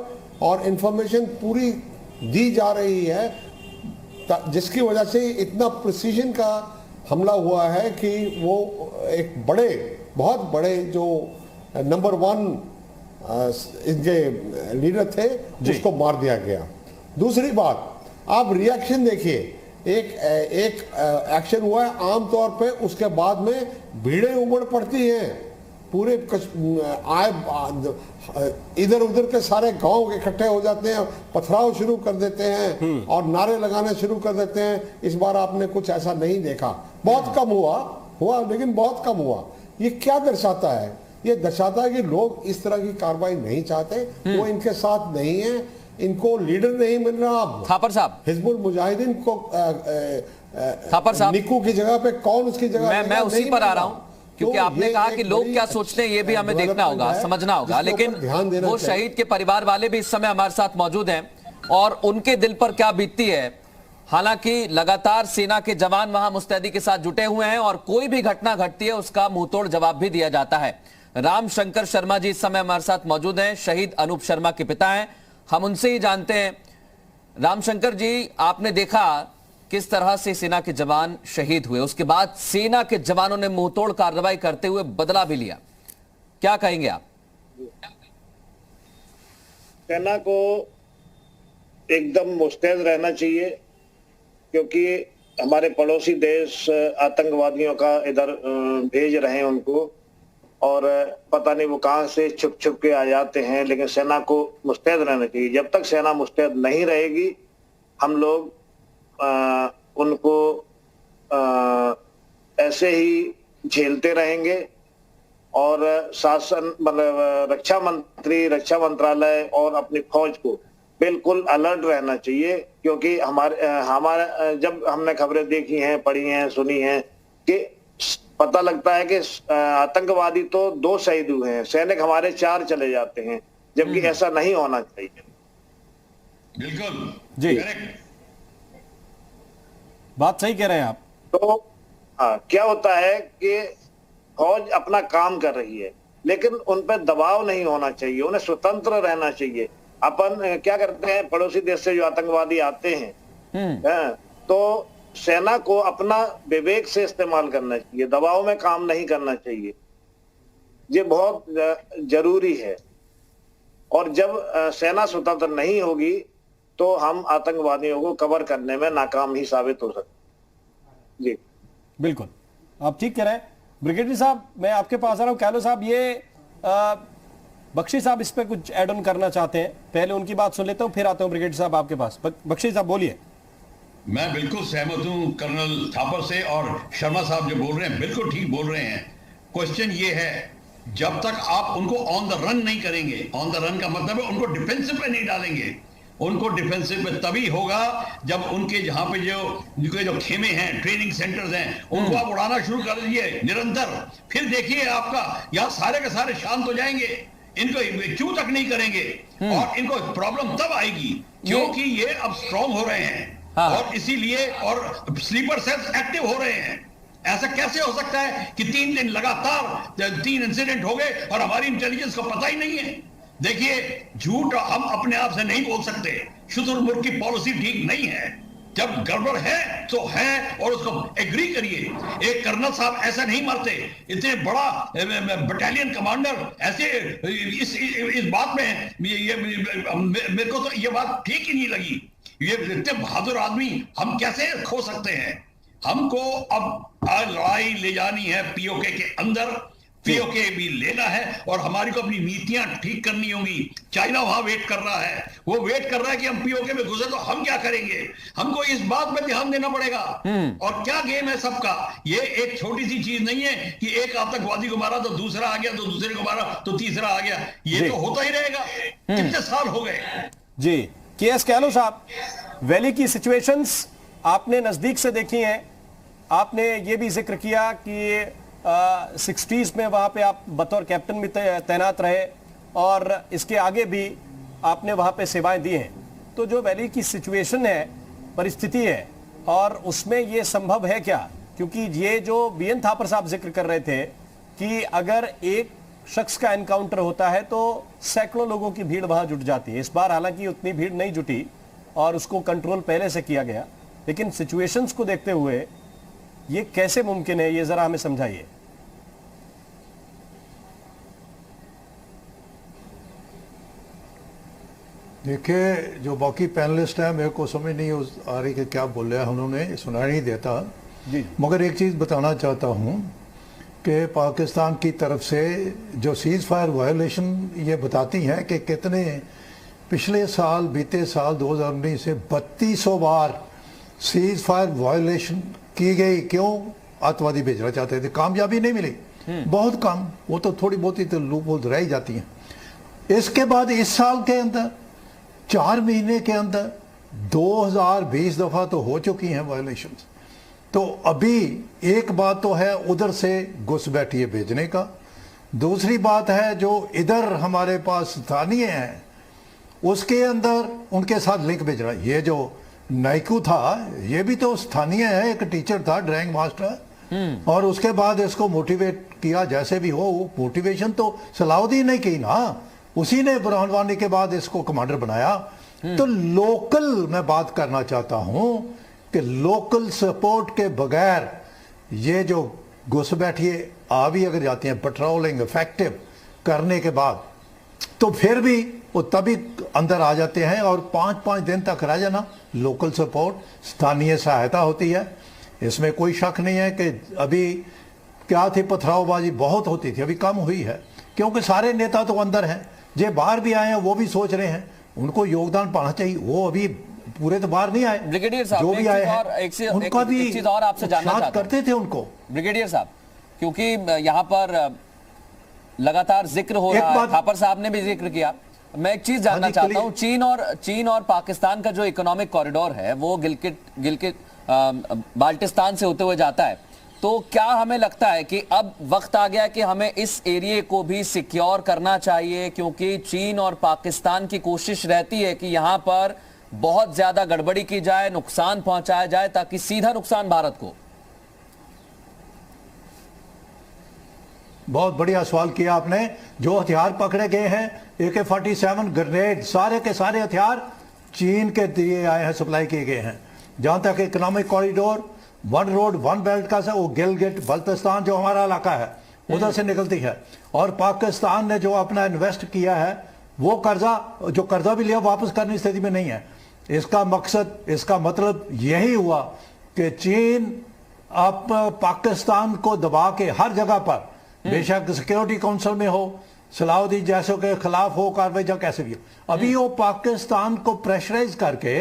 और इंफॉर्मेशन पूरी दी जा रही है, जिसकी वजह से इतना प्रिसीजन का हमला हुआ है कि वो एक बहुत बड़े जो नंबर 1 इनके लीडर थे उसको मार दिया गया। दूसरी बात, आप रिएक्शन देखिए, एक एक्शन हुआ है आमतौर पे, उसके बाद में भीड़ें उमड़ पड़ती हैं, पूरे इधर उधर के सारे गांव इकट्ठे हो जाते हैं, पथराव शुरू कर देते हैं और नारे लगाने शुरू कर देते हैं। इस बार आपने कुछ ऐसा नहीं देखा, बहुत कम हुआ लेकिन बहुत कम हुआ। ये क्या दर्शाता है? ये दर्शाता है कि लोग इस तरह की कार्रवाई नहीं चाहते, वो इनके साथ नहीं है, इनको लीडर नहीं मिल रहा। थापर साहब, हिजबुल मुजाहिदीन को थापर साहब, निक्कू की जगह पे कौन उसकी जगह? मैं उसी पर आ रहा हूं, क्योंकि आपने कहा कि लोग क्या सोचते हैं ये भी हमें देखना होगा, समझना होगा, लेकिन वो शहीद के परिवार वाले भी इस समय हमारे साथ मौजूद हैं और उनके दिल पर क्या बीतती है। हालांकि लगातार सेना के जवान वहां मुस्तैदी के साथ जुटे हुए हैं और कोई भी घटना घटती है उसका मुंहतोड़ जवाब भी दिया जाता है। राम शंकर शर्मा जी इस समय हमारे साथ मौजूद हैं, शहीद अनूप शर्मा के पिता हैं, हम उनसे ही जानते हैं। राम शंकर जी, आपने देखा किस तरह से सेना के जवान शहीद हुए, उसके बाद सेना के जवानों ने मुंहतोड़ कार्रवाई करते हुए बदला भी लिया, क्या कहेंगे आप? सेना को एकदम मुस्तैद रहना चाहिए, क्योंकि हमारे पड़ोसी देश आतंकवादियों का इधर भेज रहे हैं उनको, और पता नहीं वो कहां से छुप छुप के आ जाते हैं, लेकिन सेना को मुस्तैद रहना चाहिए। जब तक सेना मुस्तैद नहीं रहेगी हम लोग उनको ऐसे ही झेलते रहेंगे। और शासन मतलब रक्षा मंत्रालय और अपनी फौज को बिल्कुल अलर्ट रहना चाहिए, क्योंकि हमारे जब हमने खबरें देखी हैं, पढ़ी हैं, सुनी हैं कि पता लगता है कि आतंकवादी तो 2 शहीद हुए हैं, सैनिक हमारे 4 चले जाते हैं, जबकि ऐसा नहीं होना चाहिए। बिल्कुल जी, बात सही कह रहे हैं आप। तो क्या होता है कि फौज अपना काम कर रही है, लेकिन उन पर दबाव नहीं होना चाहिए, उन्हें स्वतंत्र रहना चाहिए। अपन क्या करते हैं, पड़ोसी देश से जो आतंकवादी आते हैं तो सेना को अपना विवेक से इस्तेमाल करना चाहिए, दबाव में काम नहीं करना चाहिए। ये बहुत जरूरी है। और जब सेना स्वतंत्र नहीं होगी तो हम आतंकवादियों को कवर करने में नाकाम ही साबित हो सकते। जी बिल्कुल, आप ठीक कह रहे हैं। ब्रिगेडियर साहब, मैं आपके पास आ रहा हूं। कैलो साहब, ये बख्शी साहब इस पे कुछ ऐड ऑन करना चाहते हैं, पहले उनकी बात सुन लेता हूं, फिर आता हूं ब्रिगेडियर साहब आपके पास। बख्शी साहब बोलिए। मैं बिल्कुल सहमत हूं कर्नल थापर से, और शर्मा साहब जो बोल रहे हैं बिल्कुल ठीक बोल रहे हैं। क्वेश्चन ये है, जब तक आप उनको ऑन द रन नहीं करेंगे, ऑन द रन का मतलब है उनको डिफेंसिव पे नहीं डालेंगे, उनको डिफेंसिव पे तभी होगा जब उनके जहां पे जो खेमे हैं, ट्रेनिंग सेंटर्स हैं, उनको आप उड़ाना शुरू कर दीजिए निरंतर। फिर देखिए आपका यहाँ सारे के सारे शांत हो जाएंगे, इनको क्यों तक नहीं करेंगे, और इनको प्रॉब्लम तब आएगी क्योंकि ये अब स्ट्रॉन्ग हो रहे हैं। और इसीलिए और स्लीपर सेल्स एक्टिव हो रहे हैं। ऐसा कैसे हो सकता है कि 3 दिन लगातार 3 इंसिडेंट हो गए और हमारी इंटेलिजेंस को पता ही नहीं है। देखिए, झूठ हम अपने आप से नहीं बोल सकते, शुतुरमुर्ग की पॉलिसी ठीक नहीं है। जब गड़बड़ है तो है और उसको एग्री करिए। एक कर्नल साहब ऐसा नहीं मारते, इतने बड़ा बटालियन कमांडर ऐसे इस बात में मेरे को तो ये बात ठीक ही नहीं लगी। ये इतने बहादुर आदमी हम कैसे खो सकते हैं। हमको अब लड़ाई ले जानी है पीओके के अंदर, पीओके भी लेना है और हमारी को अपनी नीतियां ठीक करनी होंगी। चाइना वहां वेट कर रहा है, वो वेट कर रहा है कि हम पीओके में घुसे तो हम क्या करेंगे। हमको इस बात पे ध्यान देना पड़ेगा। और क्या गेम है सबका, ये एक छोटी सी चीज नहीं है कि एक आतंकवादी को मारा तो दूसरा आ गया, तो दूसरे को मारा तो तीसरा आ गया। ये तो होता ही रहेगा। कितने साल हो गए। जी के.एस. कैलो साहब, वैली की सिचुएशंस आपने नजदीक से देखी हैं, आपने ये भी जिक्र किया कि 60s में वहां पे आप बतौर कैप्टन भी तैनात रहे और इसके आगे भी आपने वहां पे सेवाएं दी हैं। तो जो वैली की सिचुएशन है, परिस्थिति है, और उसमें ये संभव है क्या? क्योंकि ये जो बीएन थापर साहब जिक्र कर रहे थे कि अगर एक शख्स का एनकाउंटर होता है तो सैकड़ों लोगों की भीड़ वहां जुट जाती है। इस बार हालांकि उतनी भीड़ नहीं जुटी और उसको कंट्रोल पहले से किया गया, लेकिन सिचुएशंस को देखते हुए ये कैसे मुमकिन है, ये जरा हमें समझाइए। देखिए, जो बाकी पैनलिस्ट हैं मेरे को समझ नहीं आ रही कि क्या बोल रहे हैं, उन्होंने सुनाई नहीं देता जी। मगर एक चीज़ बताना चाहता हूँ कि पाकिस्तान की तरफ से जो सीज़ फायर वायलेशन ये बताती हैं कि कितने पिछले साल, बीते साल 2019 से 3200 बार सीज़ फायर वायलेशन की गई। क्यों? आतंकवादी भेजना चाहते थे, कामयाबी नहीं मिली, बहुत कम, वो तो थोड़ी बहुत ही तो लूप होल रह ही जाती हैं। इसके बाद इस साल के अंदर 4 महीने के अंदर 2020 दफ़ा तो हो चुकी हैं वायलेशंस। तो अभी एक बात तो है उधर से घुसपैठिए भेजने का, दूसरी बात है जो इधर हमारे पास स्थानीय हैं उसके अंदर उनके साथ लिंक भेजना। ये जो नाइकू था ये भी तो स्थानीय है, एक टीचर था, ड्राइंग मास्टर, और उसके बाद इसको मोटिवेट किया जैसे भी हो। मोटिवेशन तो सलाउद्दीन ने की ना, उसी ने बुरहान वानी के बाद इसको कमांडर बनाया। तो लोकल मैं बात करना चाहता हूं कि लोकल सपोर्ट के बगैर ये जो घुसपैठिए आ भी अगर जाती हैं पेट्रोलिंग इफेक्टिव करने के बाद, तो फिर भी वो तभी अंदर आ जाते हैं और 5-5 दिन तक रह जाना। लोकल सपोर्ट, स्थानीय सहायता होती है, इसमें कोई शक नहीं है कि अभी क्या थी, पथरावबाजी बहुत होती थी, अभी कम हुई है क्योंकि सारे नेता तो अंदर हैं। जो बाहर भी आए हैं वो भी सोच रहे हैं उनको योगदान पाना चाहिए, वो अभी पूरे तो बाहर नहीं आए। ब्रिगेडियर साहब, जो भी आए हैं उनका भी एक चीज और आपसे जानना चाहता हूं करते थे उनको। ब्रिगेडियर साहब, क्योंकि यहाँ पर लगातार जिक्र हो रहा है, थापर साहब ने भी जिक्र किया, मैं एक चीज जानना चाहता हूं। चीन और पाकिस्तान का जो इकोनॉमिक कॉरिडोर है वो गिलगित बाल्टिस्तान से होते हुए जाता है, तो क्या हमें लगता है कि अब वक्त आ गया कि हमें इस एरिया को भी सिक्योर करना चाहिए? क्योंकि चीन और पाकिस्तान की कोशिश रहती है कि यहां पर बहुत ज्यादा गड़बड़ी की जाए, नुकसान पहुंचाया जाए, ताकि सीधा नुकसान भारत को। बहुत बढ़िया सवाल किया आपने। जो हथियार पकड़े गए हैं, AK-47 ग्रेनेड, सारे के सारे हथियार चीन के दिए आए हैं, सप्लाई किए गए हैं। जहां तक economic corridor, one road one belt का वो गिलगिट बल्तिस्तान जो हमारा इलाका है उधर से निकलती है, और पाकिस्तान ने जो अपना इन्वेस्ट किया है वो जो कर्जा भी लिया वापस करने की स्थिति में नहीं है। इसका मकसद, इसका मतलब यही हुआ कि चीन अब पाकिस्तान को दबा के हर जगह पर, बेशक सिक्योरिटी काउंसिल में हो, सलाउद्दीन जैसों के खिलाफ हो कार्रवाई, या कैसे भी हो, अभी वो पाकिस्तान को प्रेशराइज करके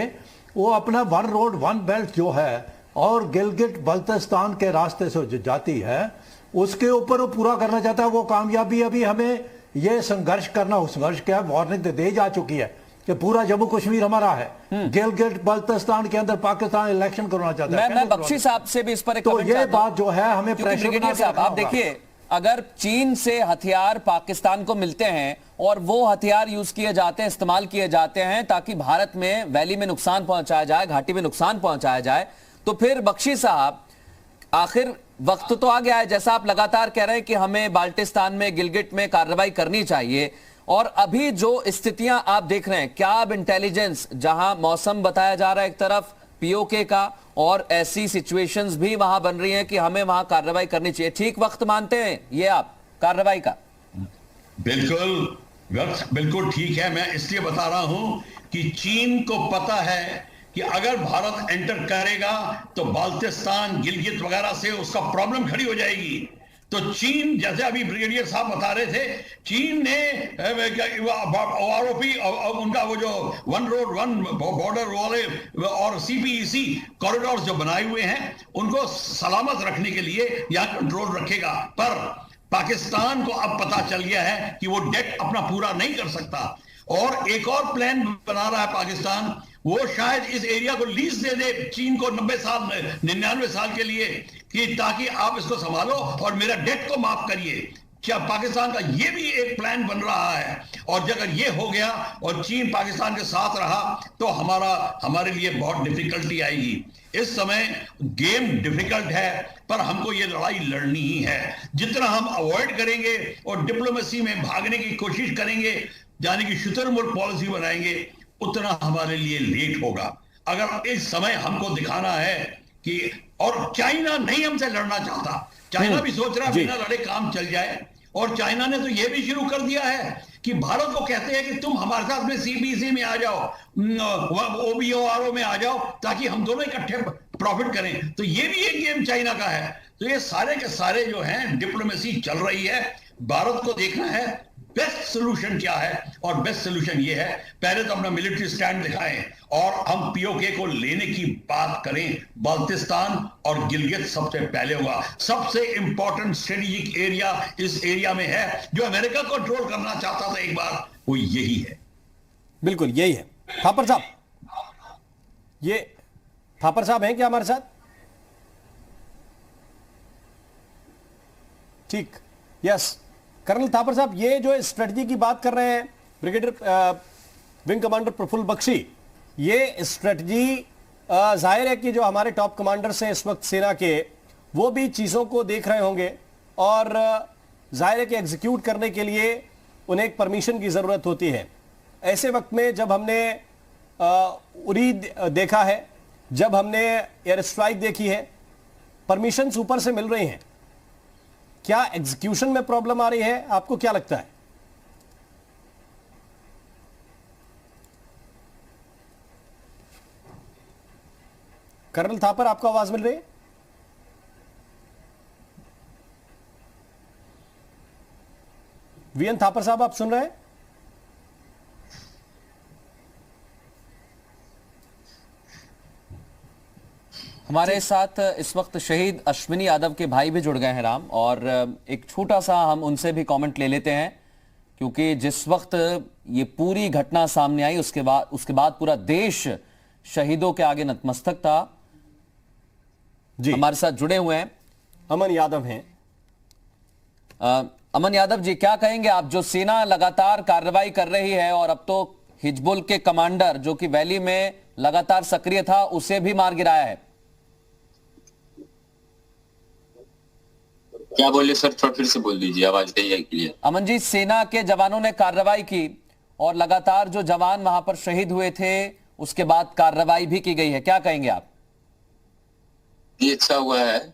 वो अपना वन रोड वन बेल्ट जो है और गिलगिट बल्तिस्तान के रास्ते से जो जाती है उसके ऊपर वो पूरा करना चाहता है। वो कामयाबी अभी हमें ये संघर्ष करना, संघर्ष क्या वार्निंग दे जा चुकी है कि पूरा जम्मू कश्मीर हमारा है, गिलगिट बल्तिस्तान के अंदर पाकिस्तान इलेक्शन करना चाहता है। मैं बख्शी साहब से भी इस पर एक तो कमेंट ये चाहता हूं, बात जो है हमें क्योंकि प्रेशर ब्रिगेडियर साहब आप देखिए, अगर चीन से हथियार पाकिस्तान को मिलते हैं और वो हथियार यूज किए जाते हैं, इस्तेमाल किए जाते हैं ताकि भारत में वैली में नुकसान पहुंचाया जाए, घाटी में नुकसान पहुंचाया जाए, तो फिर बख्शी साहब आखिर वक्त तो आ गया है, जैसा आप लगातार कह रहे हैं कि हमें बाल्टिस्तान में, गिलगिट में कार्रवाई करनी चाहिए, और अभी जो स्थितियां आप देख रहे हैं, क्या अब इंटेलिजेंस, जहां मौसम बताया जा रहा है एक तरफ पीओके का, और ऐसी सिचुएशंस भी वहां बन रही हैं कि हमें वहां कार्रवाई करनी चाहिए, ठीक वक्त मानते हैं ये आप कार्रवाई का? बिल्कुल वक्त बिल्कुल ठीक है। मैं इसलिए बता रहा हूं कि चीन को पता है कि अगर भारत एंटर करेगा तो बाल्टिस्तान, गिलगित वगैरह से उसका प्रॉब्लम खड़ी हो जाएगी। तो चीन, जैसे अभी ब्रिगेडियर साहब बता रहे थे, चीन ने आरओपी, उनका वो जो वन रोड वन बॉर्डर वाले और CPEC कॉरिडोर जो बनाए हुए हैं उनको सलामत रखने के लिए यहाँ कंट्रोल रखेगा। पर पाकिस्तान को अब पता चल गया है कि वो डेट अपना पूरा नहीं कर सकता, और एक और प्लान बना रहा है पाकिस्तान, वो शायद इस एरिया को लीज दे दे चीन को 99 साल के लिए, कि ताकि आप इसको संभालो और मेरा डेट को माफ करिए। क्या पाकिस्तान का ये भी एक प्लान बन रहा है, और अगर ये हो गया और चीन पाकिस्तान के साथ रहा तो हमारे लिए बहुत डिफिकल्टी आएगी। इस समय गेम डिफिकल्ट है, पर हमको ये लड़ाई लड़नी ही है। जितना हम अवॉइड करेंगे और डिप्लोमेसी में भागने की कोशिश करेंगे, यानी कि शुतुरमुर्ग पॉलिसी बनाएंगे, उतना हमारे लिए लेट होगा। अगर इस समय हमको दिखाना है कि, और चाइना नहीं हमसे लड़ना चाहता, चाइना भी सोच रहा है बिना लड़े काम चल जाए, और चाइना ने तो यह भी शुरू कर दिया है कि भारत को कहते हैं कि तुम हमारे साथ में CPEC में आ जाओ, OBORO में आ जाओ, ताकि हम दोनों इकट्ठे प्रॉफिट करें। तो ये भी एक गेम चाइना का है। तो ये सारे के सारे जो हैं डिप्लोमेसी चल रही है। भारत को देखना है बेस्ट सोल्यूशन क्या है, और बेस्ट सोल्यूशन ये है, पहले तो अपना मिलिट्री स्टैंड दिखाएं और हम POK को लेने की बात करें। बाल्टिस्तान और गिलगित सबसे पहले होगा। सबसे इंपॉर्टेंट स्ट्रेटेजिक एरिया इस एरिया में है, जो अमेरिका कंट्रोल करना चाहता था एक बार, वो यही है। बिल्कुल यही है। थापर साहब, ये थापर साहब हैं क्या हमारे साथ? ठीक, यस। कर्नल थापर साहब, ये जो स्ट्रेटजी की बात कर रहे हैं brigadier wing commander Praful Bakshi, ये स्ट्रेटजी जाहिर है कि जो हमारे टॉप कमांडर्स हैं इस वक्त सेना के, वो भी चीज़ों को देख रहे होंगे, और जाहिर है कि एग्जीक्यूट करने के लिए उन्हें एक परमिशन की ज़रूरत होती है। ऐसे वक्त में जब हमने उरी देखा है, जब हमने एयर स्ट्राइक देखी है, परमिशंस ऊपर से मिल रही हैं, क्या एग्जीक्यूशन में प्रॉब्लम आ रही है? आपको क्या लगता है? कर्नल थापर, आपको आवाज मिल रही है? वीएन थापर साहब, आप सुन रहे हैं? हमारे साथ इस वक्त शहीद अश्विनी यादव के भाई भी जुड़ गए हैं राम, और एक छोटा सा हम उनसे भी कमेंट ले लेते हैं, क्योंकि जिस वक्त ये पूरी घटना सामने आई उसके बाद पूरा देश शहीदों के आगे नतमस्तक था। जी, हमारे साथ जुड़े हुए हैं अमन यादव हैं। अमन यादव जी, क्या कहेंगे आप? जो सेना लगातार कार्रवाई कर रही है, और अब तो हिजबुल के कमांडर जो कि वैली में लगातार सक्रिय था, उसे भी मार गिराया है। क्या बोले सर, थोड़ा फिर से बोल दीजिए, आवाज नहीं आई क्लियर। अमन जी, सेना के जवानों ने कार्रवाई की और लगातार जो जवान वहां पर शहीद हुए थे उसके बाद कार्रवाई भी की गई है, क्या कहेंगे आप? ये अच्छा हुआ है।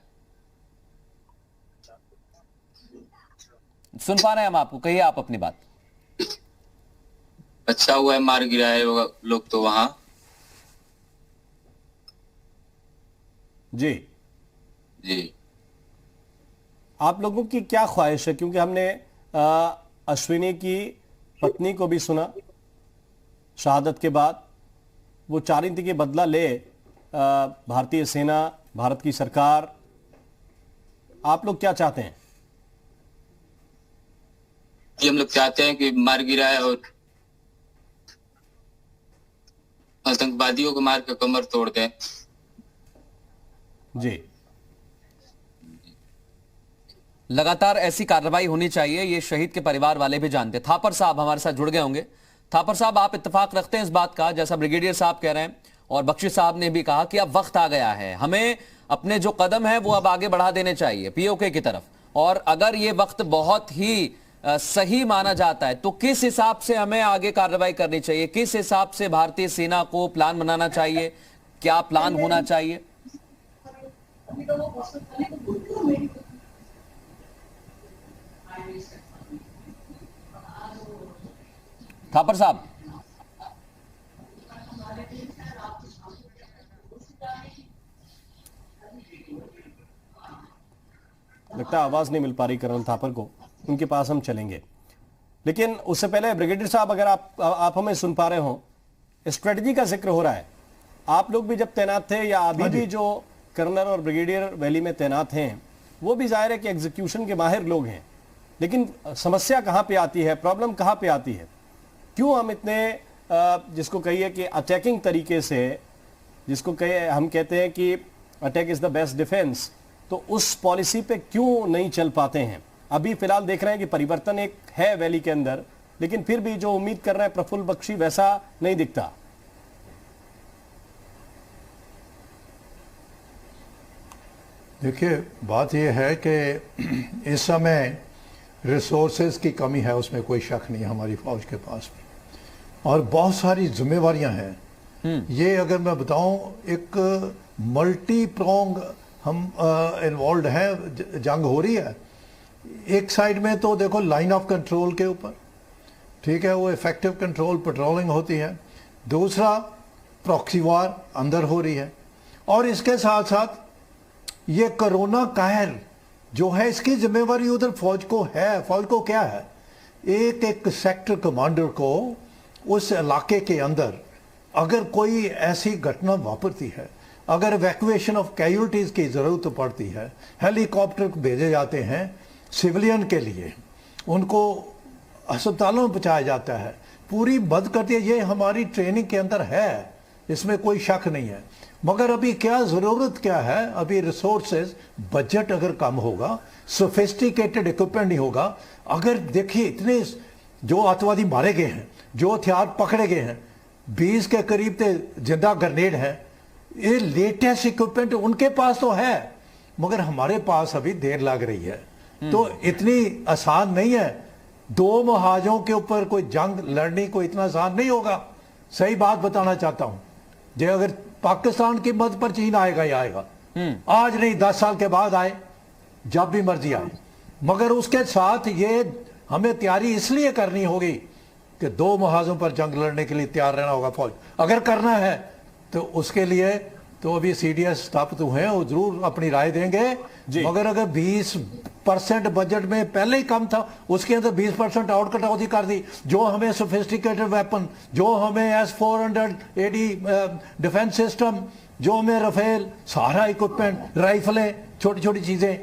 सुन पा रहे हैं हम आपको, कहिए आप अपनी बात। अच्छा हुआ है, मार गिराए लोग तो वहां। जी जी, आप लोगों की क्या ख्वाहिश है, क्योंकि हमने अश्विनी की पत्नी को भी सुना शहादत के बाद, वो चाह रही थी कि बदला ले भारतीय सेना, भारत की सरकार। आप लोग क्या चाहते हैं? हम लोग चाहते हैं कि मार गिराए और आतंकवादियों को मार के कमर तोड़ दें। जी, लगातार ऐसी कार्रवाई होनी चाहिए, ये शहीद के परिवार वाले भी जानते। थापर साहब हमारे साथ जुड़ गए होंगे। थापर साहब, आप इत्तेफाक रखते हैं इस बात का, जैसा ब्रिगेडियर साहब कह रहे हैं और बख्शी साहब ने भी कहा कि अब वक्त आ गया है, हमें अपने जो कदम है वो अब आगे बढ़ा देने चाहिए पीओके की तरफ, और अगर ये वक्त बहुत ही सही माना जाता है तो किस हिसाब से हमें आगे कार्रवाई करनी चाहिए, किस हिसाब से भारतीय सेना को प्लान बनाना चाहिए, क्या प्लान होना चाहिए? थापर साहब, लगता है आवाज नहीं मिल पा रही कर्नल थापर को, उनके पास हम चलेंगे। लेकिन उससे पहले ब्रिगेडियर साहब, अगर आप हमें सुन पा रहे हो, स्ट्रेटजी का जिक्र हो रहा है। आप लोग भी जब तैनात थे या अभी भी जो कर्नल और ब्रिगेडियर वैली में तैनात हैं, वो भी जाहिर है कि एग्जीक्यूशन के माहिर लोग हैं, लेकिन समस्या कहां पे आती है, प्रॉब्लम कहां पे आती है? क्यों हम इतने जिसको कहिए कि अटैकिंग तरीके से, जिसको कहे हम कहते हैं कि attack is the best defence, तो उस पॉलिसी पे क्यों नहीं चल पाते हैं? अभी फिलहाल देख रहे हैं कि परिवर्तन एक है वैली के अंदर, लेकिन फिर भी जो उम्मीद कर रहे हैं प्रफुल्ल बख्शी, वैसा नहीं दिखता। देखिए, बात यह है कि इस समय रिसोर्सेज की कमी है, उसमें कोई शक नहीं है हमारी फौज के पास भी, और बहुत सारी जिम्मेवारियां हैं। ये अगर मैं बताऊं, एक मल्टी प्रोंग हम इन्वॉल्व हैं, जंग हो रही है। एक साइड में तो देखो लाइन ऑफ कंट्रोल के ऊपर, ठीक है, वो इफेक्टिव कंट्रोल पेट्रोलिंग होती है। दूसरा, प्रॉक्सी वार अंदर हो रही है, और इसके साथ साथ ये कोरोना कहर जो है, इसकी जिम्मेवारी उधर फौज को है। फौज को क्या है, एक एक सेक्टर कमांडर को उस इलाके के अंदर अगर कोई ऐसी घटना वापरती है, अगर इवैक्यूएशन ऑफ कैजुअल्टीज की जरूरत पड़ती है, हेलीकॉप्टर भेजे जाते हैं सिविलियन के लिए, उनको अस्पतालों में पहुंचाया जाता है, पूरी मदद करती है। ये हमारी ट्रेनिंग के अंदर है, इसमें कोई शक नहीं है। मगर अभी क्या जरूरत क्या है, अभी रिसोर्सेज, बजट अगर कम होगा, सोफिस्टिकेटेड इक्विपमेंट नहीं होगा। अगर देखिए, इतने जो आतंकवादी मारे गए हैं, जो हथियार पकड़े गए हैं, 20 के करीब ते जिंदा ग्रेनेड है, ये लेटेस्ट इक्विपमेंट उनके पास तो है, मगर हमारे पास अभी देर लग रही है। तो इतनी आसान नहीं है, 2 महाजों के ऊपर कोई जंग लड़नी कोई इतना आसान नहीं होगा। सही बात बताना चाहता हूं, जो अगर पाकिस्तान की मदद पर चीन आएगा ही आएगा, आज नहीं 10 साल के बाद आए, जब भी मर्जी आए, मगर उसके साथ ये हमें तैयारी इसलिए करनी होगी कि 2 महाजों पर जंग लड़ने के लिए तैयार रहना होगा फौज। अगर करना है तो उसके लिए तो अभी सीडीएस स्थापित हुए हैं, वो जरूर अपनी राय देंगे। मगर अगर 20% बजट में पहले ही कम था, उसके अंदर 20% और कटौती कर दी, जो हमें सोफिस्टिकेटेड वेपन, जो हमें S-400 AD डिफेंस सिस्टम, जो हमें रफेल, सारा इक्विपमेंट, राइफलें, छोटी छोटी चीजें,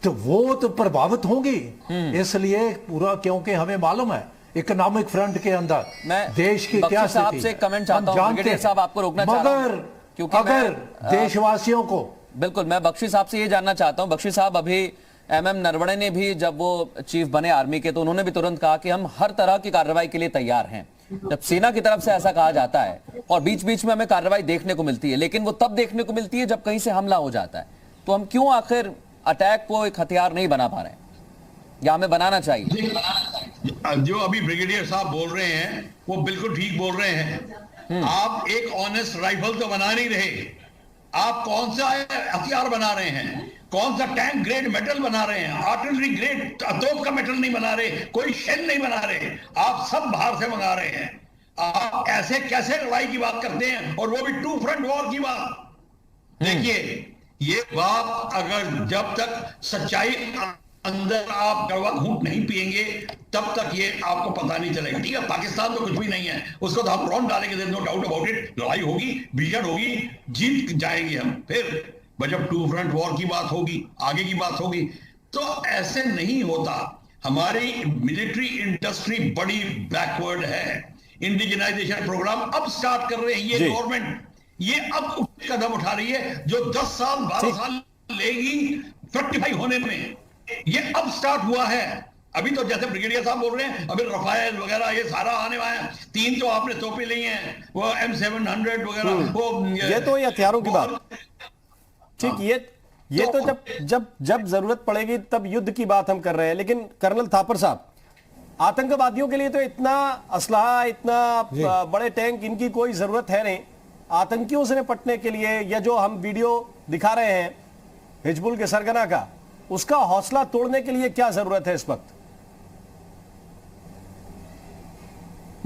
तो वो तो प्रभावित होंगी। इसलिए पूरा, क्योंकि हमें मालूम है इकोनॉमिक फ्रंट के अंदर देश की क्या स्थिति है, कमेंट चाहता हूं, ब्रिगेडियर साहब आपको रोकना चाहता हूं, मगर अगर देशवासियों को, बिल्कुल, मैं बख्शी साहब से ये जानना चाहता हूं। बख्शी साहब, अभी MM नरवणे ने भी, जब वो चीफ बने आर्मी के, तो उन्होंने भी तुरंत कहा कि हम हर तरह की कार्रवाई के लिए तैयार हैं। जब सेना की तरफ से ऐसा कहा जाता है, और बीच बीच में हमें कार्रवाई देखने को मिलती है, लेकिन वो तब देखने को मिलती है जब कहीं से हमला हो जाता है, तो हम क्यों आखिर अटैक को एक हथियार नहीं बना पा रहे हैं, या हमें बनाना चाहिए? जो अभी ब्रिगेडियर साहब बोल रहे हैं वो बिल्कुल ठीक बोल रहे हैं। आप एक ऑनेस्ट राइफल तो बना नहीं रहे, आप कौन सा हथियार बना रहे हैं? कौन सा टैंक ग्रेड मेटल बना रहे हैं? आर्टिलरी ग्रेड तोप का मेटल नहीं बना रहे, कोई शेल नहीं बना रहे, आप सब बाहर से मंगा रहे हैं। आप ऐसे कैसे लड़ाई की बात करते हैं, और वो भी टू फ्रंट वॉर की बात? देखिए, ये बात अगर जब तक सच्चाई अंदर आप कड़वा घूंट नहीं पिएंगे तब तक ये आपको पता नहीं चलेगा। ठीक है, पाकिस्तान तो कुछ भी नहीं है, उसको तो हम रौंद डालेंगे, नो डाउट अबाउट इट। लड़ाई होगी, भीषण होगी, जीत जाएंगे हम। फिर जब टू फ्रंट वॉर की बात होगी, आगे की बात होगी, तो ऐसे नहीं होता। हमारी मिलिट्री इंडस्ट्री बड़ी बैकवर्ड है। इंडिजिनाइजेशन प्रोग्राम अब स्टार्ट कर रहे हैं ये गवर्नमेंट, ये अब कदम उठा रही है जो 10 साल 12 साल लेगी फ्रक्टिफाई होने में। ये अब स्टार्ट हुआ है। अभी तो जैसे ब्रिगेडियर साहब बोल रहे हैं, अभी रफायल वगैरह ये सारा आने वाला है। 3 तो आपने तोपे ली हैं, वो M700 वगैरह, वो ये तो ये हथियारों की बात ठीक। ये तो जब जरूरत पड़ेगी तब युद्ध की बात हम कर रहे हैं। लेकिन कर्नल थापर साहब, आतंकवादियों के लिए तो इतना असलहा, इतना बड़े टैंक, इनकी कोई जरूरत है नहीं। आतंकियों से निपटने के लिए या जो हम वीडियो दिखा रहे हैं हिजबुल के सरगना का, उसका हौसला तोड़ने के लिए क्या जरूरत है इस वक्त?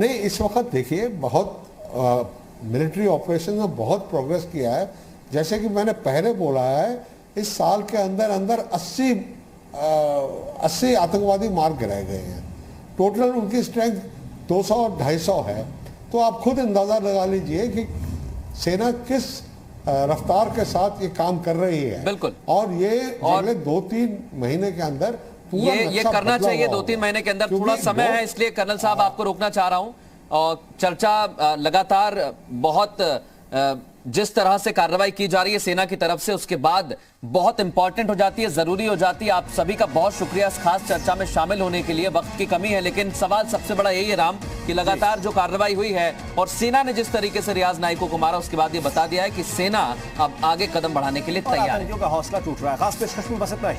नहीं, इस वक्त देखिए बहुत मिलिट्री ऑपरेशन में बहुत प्रोग्रेस किया है। जैसे कि मैंने पहले बोला है, इस साल के अंदर अंदर 80 आतंकवादी मार गिराए गए हैं। टोटल उनकी स्ट्रेंथ 200-250 है। तो आप खुद अंदाजा लगा लीजिए कि सेना किस रफ्तार के साथ ये काम कर रही है। बिल्कुल। और ये अगले 2-3 महीने के अंदर ये करना चाहिए। 2-3 महीने के अंदर थोड़ा समय है, इसलिए कर्नल साहब आपको रोकना चाह रहा हूं। और चर्चा लगातार बहुत जिस तरह से कार्रवाई की जा रही है सेना की तरफ से, उसके बाद बहुत इंपॉर्टेंट हो जाती है, जरूरी हो जाती है। आप सभी का बहुत शुक्रिया इस खास चर्चा में शामिल होने के लिए। वक्त की कमी है, लेकिन सवाल सबसे बड़ा यही है राम कि लगातार जो कार्रवाई हुई है और सेना ने जिस तरीके से रियाज नाइको को मारा, उसके बाद ये बता दिया है कि सेना अब आगे कदम बढ़ाने के लिए तैयार है। का हौसला टूट रहा है। खास पेशकश में बस इतना ही।